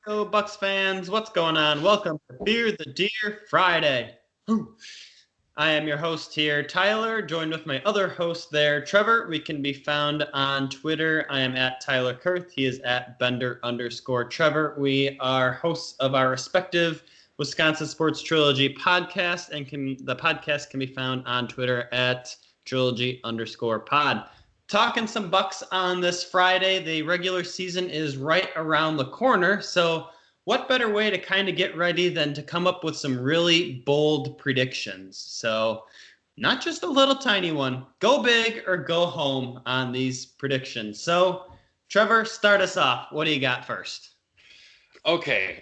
Go Bucks fans, what's going on? Welcome to Fear the Deer Friday. I am your host here, Tyler, joined with my other host there, Trevor. We can be found on Twitter. I am at Tyler Kurth. He is at Bender_Trevor. We are hosts of our respective Wisconsin Sports Trilogy podcast, and the podcast can be found on Twitter at Trilogy_pod. Talking some Bucks on this Friday. The regular season is right around the corner, so what better way to kind of get ready than to come up with some really bold predictions? So not just a little tiny one. Go big or go home on these predictions. So Trevor, start us off. What do you got first? Okay.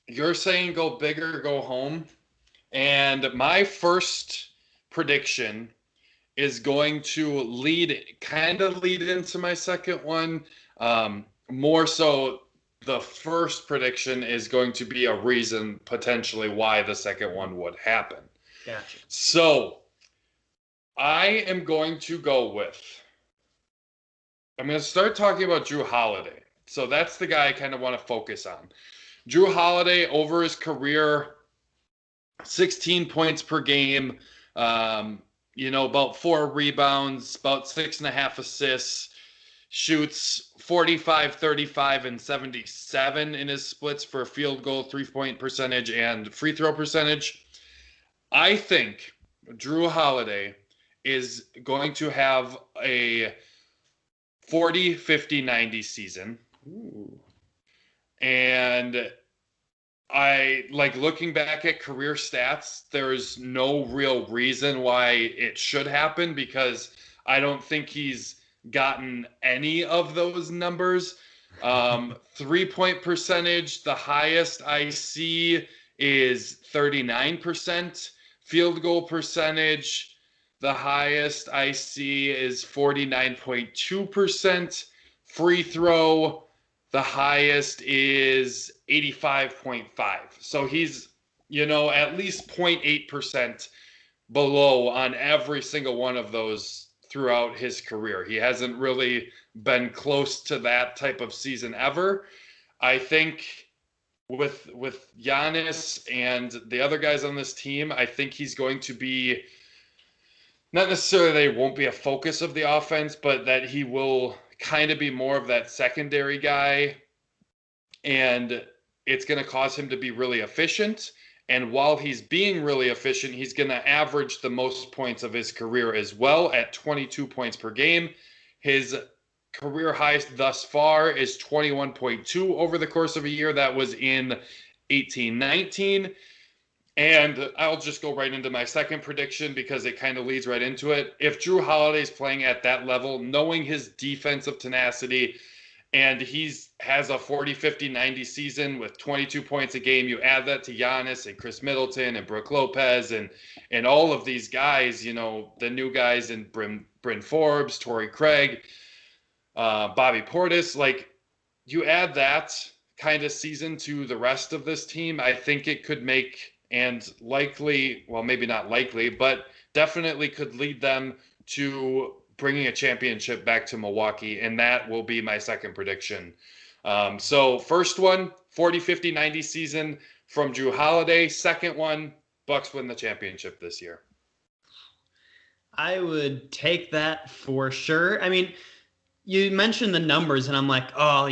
You're saying go big or go home. And my first prediction is going to lead into my second one. More so, the first prediction is going to be a reason potentially why the second one would happen. Gotcha. So I am going to go with, I'm going to start talking about Jrue Holiday. So that's the guy I kind of want to focus on. Jrue Holiday, over his career, 16 points per game, about 4 rebounds, about 6.5 assists, shoots 45, 35, and 77 in his splits for field goal, 3-point percentage, and free throw percentage. I think Jrue Holiday is going to have a 40, 50, 90 season. Ooh. And I like looking back at career stats, there's no real reason why it should happen because I don't think he's gotten any of those numbers. 3-point percentage, the highest I see is 39%. Field goal percentage, the highest I see is 49.2%. Free throw, the highest is 85.5. So he's, at least 0.8% below on every single one of those throughout his career. He hasn't really been close to that type of season ever. I think with Giannis and the other guys on this team, I think he's going to be, not necessarily they won't be a focus of the offense, but that he will kind of be more of that secondary guy, and it's going to cause him to be really efficient. And while he's being really efficient, he's going to average the most points of his career as well at 22 points per game. His career highest thus far is 21.2 over the course of a year. That was in 18-19. And I'll just go right into my second prediction because it kind of leads right into it. If Jrue Holiday's playing at that level, knowing his defensive tenacity, and has a 40, 50, 90 season with 22 points a game, you add that to Giannis and Chris Middleton and Brook Lopez and all of these guys, the new guys in Bryn Forbes, Torrey Craig, Bobby Portis, like you add that kind of season to the rest of this team, I think it could make, and likely, well, maybe not likely, but definitely could lead them to bringing a championship back to Milwaukee, and that will be my second prediction. So first one, 40, 50, 90 season from Jrue Holiday. Second one, Bucks win the championship this year. I would take that for sure. I mean, you mentioned the numbers, and I'm like, oh,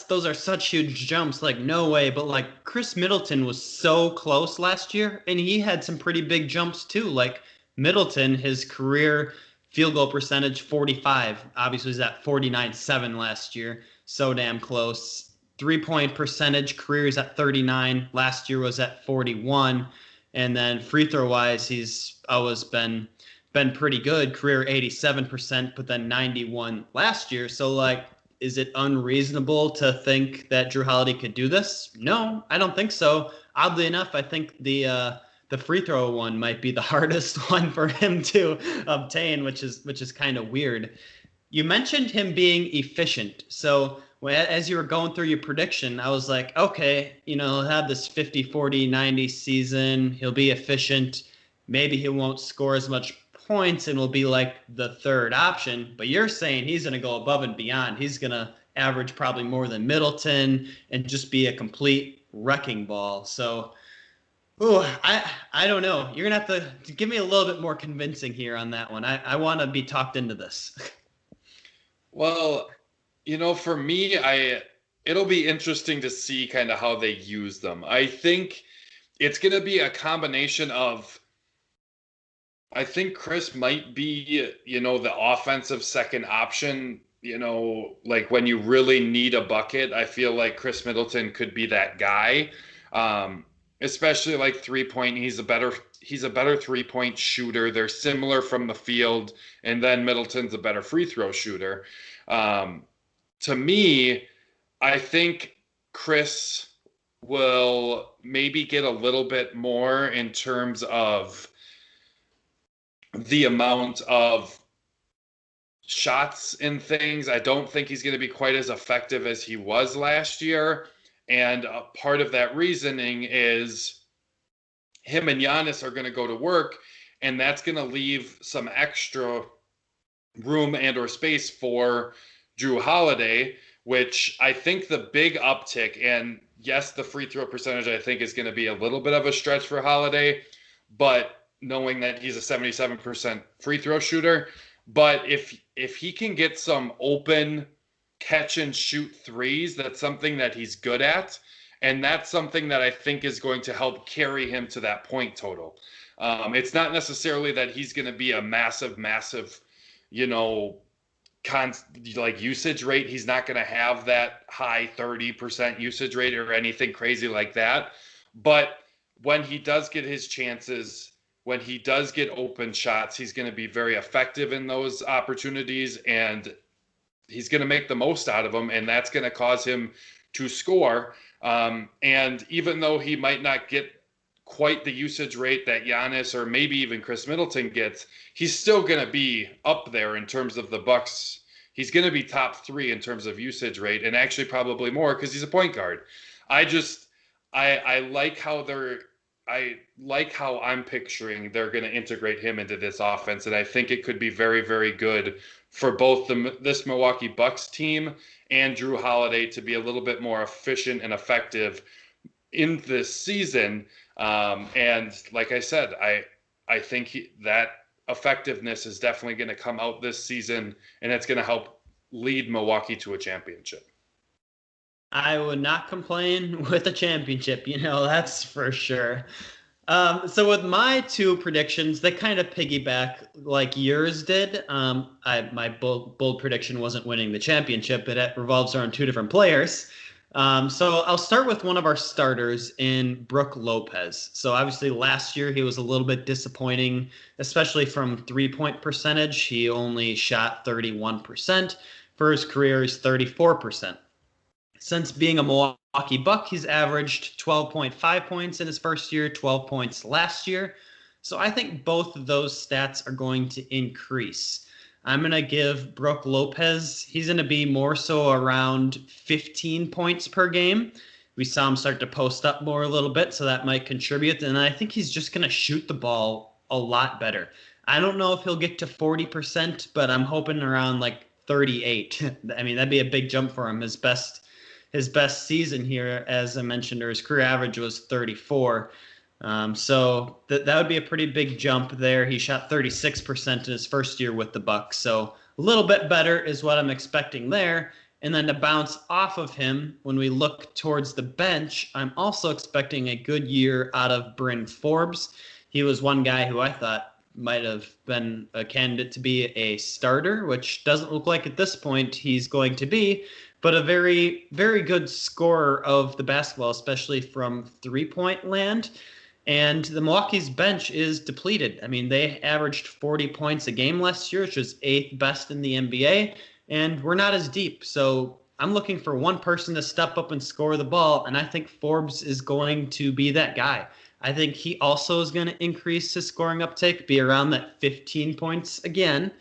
those are such huge jumps. Like, no way. But like, Chris Middleton was so close last year, and he had some pretty big jumps too. Like Middleton, his career field goal percentage 45. Obviously, he's at 49.7 last year. So damn close. 3-point percentage, career is at 39. Last year was at 41. And then free throw wise, he's always been pretty good. Career 87%, but then 91 last year. So like, is it unreasonable to think that Jrue Holiday could do this? No, I don't think so. Oddly enough, I think the free throw one might be the hardest one for him to obtain, which is kind of weird. You mentioned him being efficient. So as you were going through your prediction, I was like, okay, he'll have this 50, 40, 90 season. He'll be efficient. Maybe he won't score as much points and will be like the third option. But you're saying he's going to go above and beyond. He's going to average probably more than Middleton and just be a complete wrecking ball. So, I don't know. You're gonna have to give me a little bit more convincing here on that one. I want to be talked into this. Well, for me, it'll be interesting to see kind of how they use them. I think it's going to be a combination of I think Chris might be, the offensive second option, like when you really need a bucket, I feel like Chris Middleton could be that guy. Especially like 3-point, he's a better 3-point shooter. They're similar from the field, and then Middleton's a better free throw shooter. To me, I think Chris will maybe get a little bit more in terms of the amount of shots and things. I don't think he's going to be quite as effective as he was last year. And part of that reasoning is him and Giannis are going to go to work, and that's going to leave some extra room and or space for Drew Holiday, which I think the big uptick, and yes, the free throw percentage I think is going to be a little bit of a stretch for Holiday, but knowing that he's a 77% free throw shooter, but if he can get some open catch and shoot threes, that's something that he's good at, and that's something that I think is going to help carry him to that point total. It's not necessarily that he's going to be a massive, you know, like usage rate. He's not going to have that high 30% usage rate or anything crazy like that. But when he does get his chances, when he does get open shots, he's going to be very effective in those opportunities, and he's going to make the most out of them, and that's going to cause him to score. And even though he might not get quite the usage rate that Giannis or maybe even Chris Middleton gets, he's still going to be up there in terms of the Bucks. He's going to be top 3 in terms of usage rate, and actually probably more because he's a point guard. I like how I'm picturing they're going to integrate him into this offense, and I think it could be very, very good for both this Milwaukee Bucks team and Drew Holiday to be a little bit more efficient and effective in this season. And like I said, I think that effectiveness is definitely going to come out this season, and it's going to help lead Milwaukee to a championship. I would not complain with a championship, that's for sure. So with my two predictions, they kind of piggyback like yours did. My bold prediction wasn't winning the championship, but it revolves around two different players. So I'll start with one of our starters in Brook Lopez. So obviously last year he was a little bit disappointing, especially from 3-point percentage. He only shot 31%. For his career, he's 34%. Since being a Milwaukee Buck, he's averaged 12.5 points in his first year, 12 points last year. So I think both of those stats are going to increase. I'm going to give Brook Lopez, he's going to be more so around 15 points per game. We saw him start to post up more a little bit, so that might contribute. And I think he's just going to shoot the ball a lot better. I don't know if he'll get to 40%, but I'm hoping around like 38. I mean, that'd be a big jump for him. His best season here, as I mentioned, or his career average was 34. So that would be a pretty big jump there. He shot 36% in his first year with the Bucks. So a little bit better is what I'm expecting there. And then to bounce off of him, when we look towards the bench, I'm also expecting a good year out of Bryn Forbes. He was one guy who I thought might have been a candidate to be a starter, which doesn't look like at this point he's going to be, but a very, very good scorer of the basketball, especially from three-point land. And the Milwaukee's bench is depleted. I mean, they averaged 40 points a game last year, which was 8th best in the NBA, and we're not as deep. So I'm looking for one person to step up and score the ball, and I think Forbes is going to be that guy. I think he also is going to increase his scoring uptake, be around that 15 points again.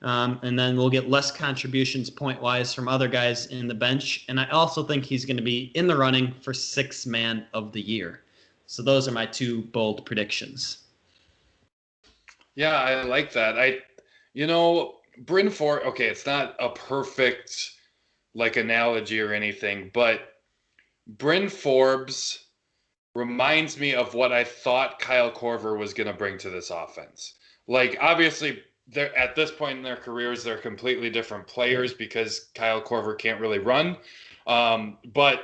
And then we'll get less contributions point-wise from other guys in the bench. And I also think he's going to be in the running for 6th man of the year. So those are my two bold predictions. Yeah, I like that. Bryn Forbes, okay, it's not a perfect like analogy or anything, but Bryn Forbes reminds me of what I thought Kyle Korver was going to bring to this offense. Like, obviously, they're at this point in their careers, they're completely different players because Kyle Korver can't really run. But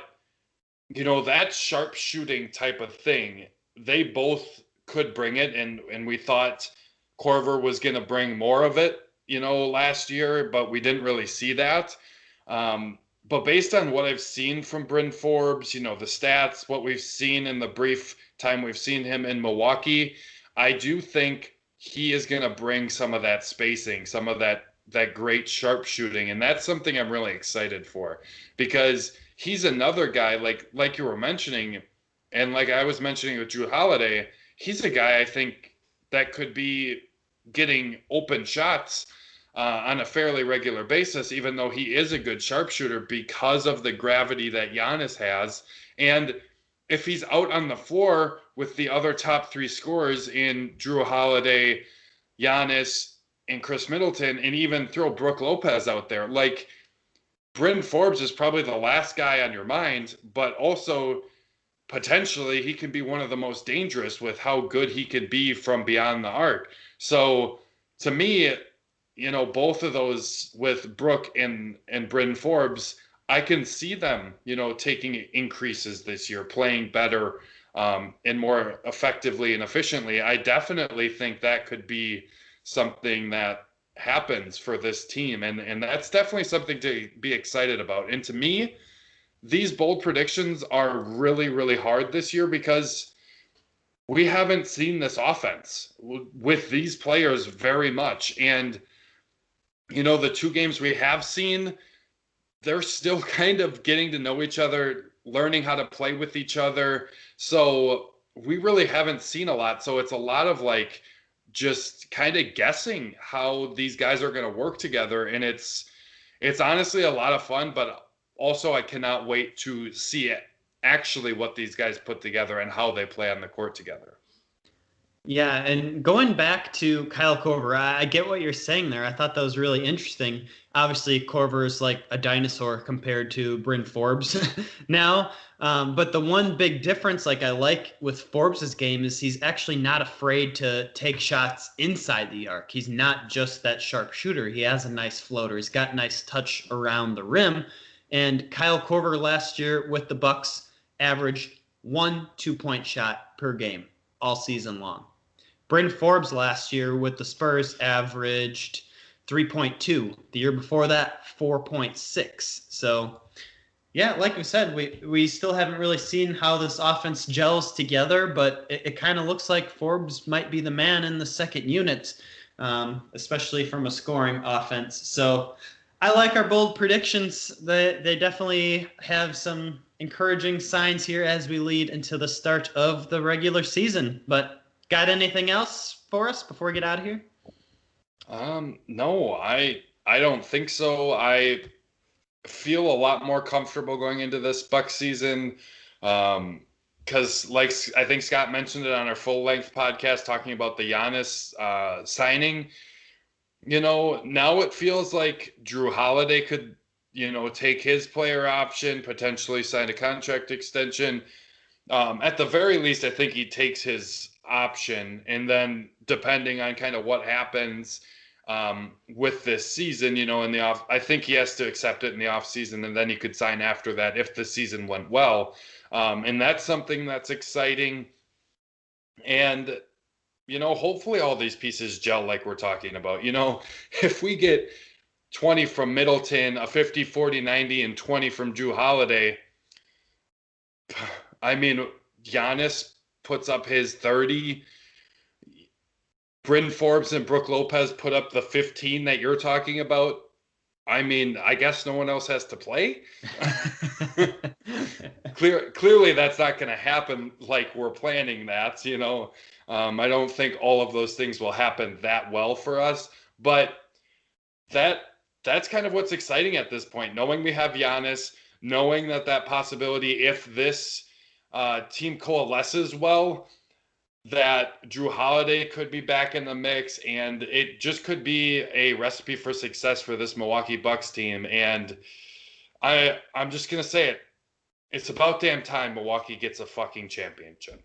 that sharp shooting type of thing, they both could bring it, and we thought Korver was going to bring more of it, last year, but we didn't really see that. But based on what I've seen from Bryn Forbes, the stats, what we've seen in the brief time we've seen him in Milwaukee, I do think he is going to bring some of that spacing, some of that great sharp shooting, and that's something I'm really excited for, because he's another guy like you were mentioning, and like I was mentioning with Drew Holiday, he's a guy I think that could be getting open shots on a fairly regular basis, even though he is a good sharpshooter because of the gravity that Giannis has. And if he's out on the floor with the other top three scorers in Drew Holiday, Giannis, and Chris Middleton, and even throw Brook Lopez out there, like Bryn Forbes is probably the last guy on your mind, but also potentially he can be one of the most dangerous with how good he could be from beyond the arc. So to me, both of those with Brook and Bryn Forbes, I can see them, taking increases this year, playing better and more effectively and efficiently. I definitely think that could be something that happens for this team. And that's definitely something to be excited about. And to me, these bold predictions are really, really hard this year because we haven't seen this offense with these players very much. And the two games we have seen, they're still kind of getting to know each other, learning how to play with each other. So we really haven't seen a lot. So it's a lot of just kind of guessing how these guys are going to work together. And it's honestly a lot of fun, but also I cannot wait to see it, actually what these guys put together and how they play on the court together. Yeah, and going back to Kyle Korver, I get what you're saying there. I thought that was really interesting. Obviously, Korver is like a dinosaur compared to Bryn Forbes now. But the one big difference, like I like with Forbes' game, is he's actually not afraid to take shots inside the arc. He's not just that sharp shooter. He has a nice floater. He's got nice touch around the rim. And Kyle Korver last year with the Bucks averaged 1 2-point shot per game all season long. Bryn Forbes last year with the Spurs averaged 3.2. The year before that, 4.6. So, yeah, like we said, we still haven't really seen how this offense gels together, but it kind of looks like Forbes might be the man in the second unit, especially from a scoring offense. So I like our bold predictions. They definitely have some encouraging signs here as we lead into the start of the regular season. But got anything else for us before we get out of here? No, I don't think so. I feel a lot more comfortable going into this Bucks season. Because I think Scott mentioned it on our full length podcast talking about the Giannis signing. Now it feels like Drew Holiday could, take his player option, potentially sign a contract extension. At the very least, I think he takes his option, and then depending on kind of what happens with this season, in the off, I think he has to accept it in the off season, and then he could sign after that if the season went well. And that's something that's exciting. And hopefully all these pieces gel like we're talking about. If we get 20 from Middleton, a 50, 40, 90, and 20 from Drew Holiday, I mean, Giannis puts up his 30. Bryn Forbes and Brook Lopez put up the 15 that you're talking about. I mean, I guess no one else has to play. Clearly, that's not going to happen like we're planning that. I don't think all of those things will happen that well for us. But that's kind of what's exciting at this point, knowing we have Giannis, knowing that possibility, if this team coalesces well, that Drew Holiday could be back in the mix, and it just could be a recipe for success for this Milwaukee Bucks team. And I'm just gonna say it. It's about damn time Milwaukee gets a fucking championship.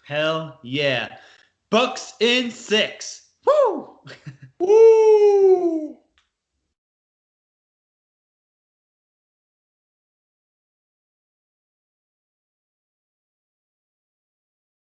Hell yeah. Bucks in 6. Woo! Woo!